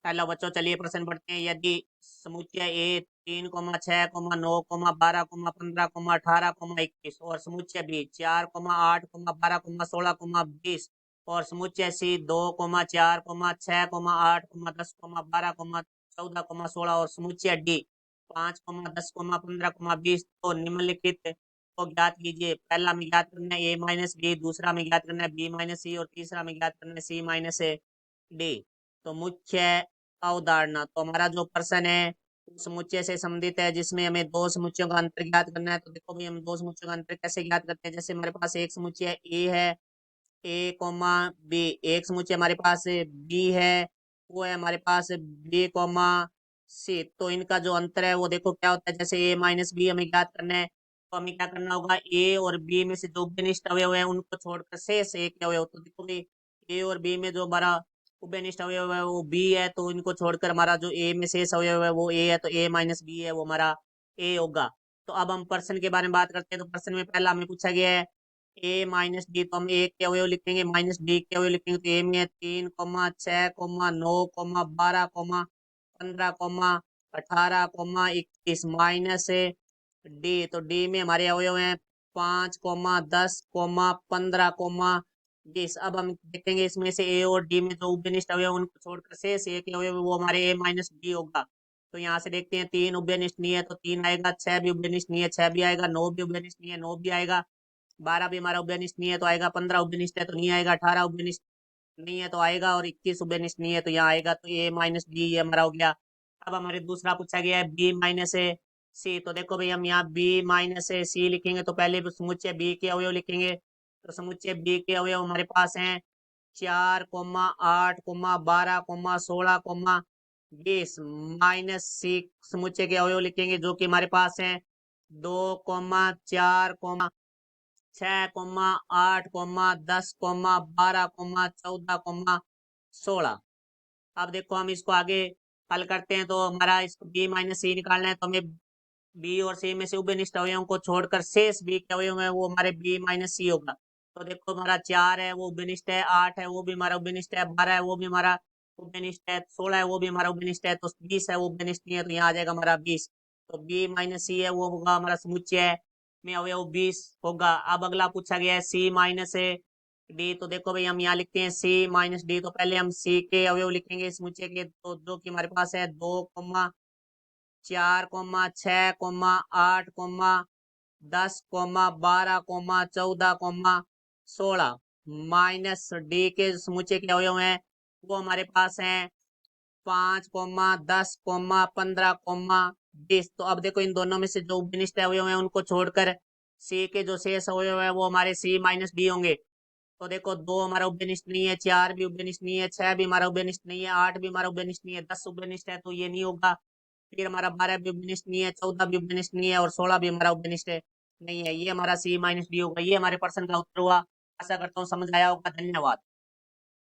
Hello बच्चों, चलिए प्रश्न पढ़ते हैं। यदि समुच्चय ए 3,6,9,12,15,18,21 और समुच्चय बी 4,8,12,16,20 और समुच्चय सी 2,4,6,8,10,12,14,16 और समुच्चय डी 5,10,15,20 तो निम्नलिखित को ज्ञात कीजिए। पहला में ज्ञात करना है ए माइनस बी, दूसरा में ज्ञात करना है बी माइनस सी और तीसरा में ज्ञात करना है सी माइनस डी। तो मुख्य अवधारणा, तो हमारा जो प्रश्न है उस समुच्चय से संबंधित है जिसमें हमें दो समुच्चयों का अंतर ज्ञात करना है। तो देखो भाई, हम दो समुच्चयों का अंतर कैसे ज्ञात करते हैं। जैसे हमारे पास एक समुच्चय ए है, ए कोमा बी, एक समुच्चय हमारे पास बी है, वो है हमारे पास बी कोमा सी। तो इनका जो अंतर है वो देखो क्या होता है। जैसे ए माइनस बी हमें ज्ञात करना है, तो हमें क्या करना होगा, ए और बी में से जो उभयनिष्ठ अवयव है उनको छोड़कर शेष एक अवयव। तो देखो भाई, ए और बी में जो हमारा उभयनिष्ठ अवयव है वो बी है, तो इनको छोड़कर हमारा जो ए में शेष अवयव है वो ए है, तो ए माइनस बी है वो हमारा ए होगा। तो अब हम प्रश्न के बारे में बात करते हैं। तो प्रश्न में पहला हमें पूछा गया है ए माइनस डी, तो हम ए के अवयव लिखेंगे, माइनस डी के अवयव लिखेंगे। तो ए में 3,6,9,12,15,18,21 माइनस डी, तो डी में हमारे अवयव हैं 5,10,15,20। अब हम देखेंगे इसमें से ए और डी में जो उभयनिष्ठ अवयव उनको छोड़कर शेष एक अवयव वो हमारे ए माइनस डी होगा। तो यहाँ से देखते हैं, 3 उभयनिष्ठ नहीं है तो 3 आएगा, 6 भी उभयनिष्ठ नहीं है 6 भी आएगा, 9 भी उभयनिष्ठ नहीं है 9 भी आएगा, 12 भी हमारा उभयनिष्ठ नहीं है तो आएगा, 15 उभयनिष्ठ है तो नहीं आएगा, 18 उभयनिष्ठ नहीं है तो आएगा और 21 उभयनिष्ठ नहीं है तो यहाँ आएगा। तो ए माइनस डी ये हमारा हो गया। अब हमारे दूसरा पूछा गया है बी माइनस ए सी। तो देखो भाई, हम यहाँ बी माइनस ए सी लिखेंगे तो पहले समुच्चय बी के अवयव लिखेंगे। तो समुच्चय बी के अवयव हमारे पास हैं 4,8,12,16,20 माइनस सी समुच्चय के अवयव लिखेंगे जो कि हमारे पास हैं 2,4,10,12,14,16। अब देखो, हम इसको आगे हल करते हैं। तो हमारा इसको बी माइनस सी निकालना है, तो हमें बी और सी में से उभयनिष्ठ अवयवों को छोड़कर शेष बी के अवयव है वो हमारे बी माइनस सी होगा। तो देखो, हमारा 4 है वो उभयनिष्ठ है, 8 है वो भी हमारा उभयनिष्ठ है, 12 है वो भी हमारा उभयनिष्ठ है, 16 है वो भी हमारा उभयनिष्ठ है, तो 20 है वो उभयनिष्ठ नहीं है तो यहाँ आ जाएगा हमारा 20। तो बी माइनस सी है वो होगा हमारा समुच्चय में अवयव 20 होगा। अब अगला पूछा गया है सी माइनस डी। तो देखो भाई, हम यहाँ लिखते हैं सी माइनस डी। तो पहले हम सी के अवयव लिखेंगे समुच्चय के, तो जो कि हमारे पास है 2,4,6,8,10,12,14,16 माइनस डी के समुच्चय के अवयव हैं वो हमारे पास हैं 5,10,15,20। तो अब देखो, इन दोनों में से जो उभयनिष्ठ अवयव हैं उनको छोड़कर सी के जो शेष अवयव है वो हमारे सी माइनस डी होंगे। तो देखो, 2 हमारा उभयनिष्ठ नहीं है, 4 भी उभयनिष्ठ नहीं है, 6 भी हमारा उभयनिष्ठ नहीं है, 8 भी हमारा उभयनिष्ठ नहीं है, 10 उभयनिष्ठ है तो ये नहीं होगा। फिर हमारा 12 भी उपनिष्ठ नहीं है, 14 भी उपनिष्ठ नहीं है और 16 भी हमारा उपनिष्ठ नहीं है। ये हमारा सी माइनस डी होगा। ये हमारे प्रश्न का उत्तर हुआ। आशा करता हूँ समझ आया होगा। धन्यवाद।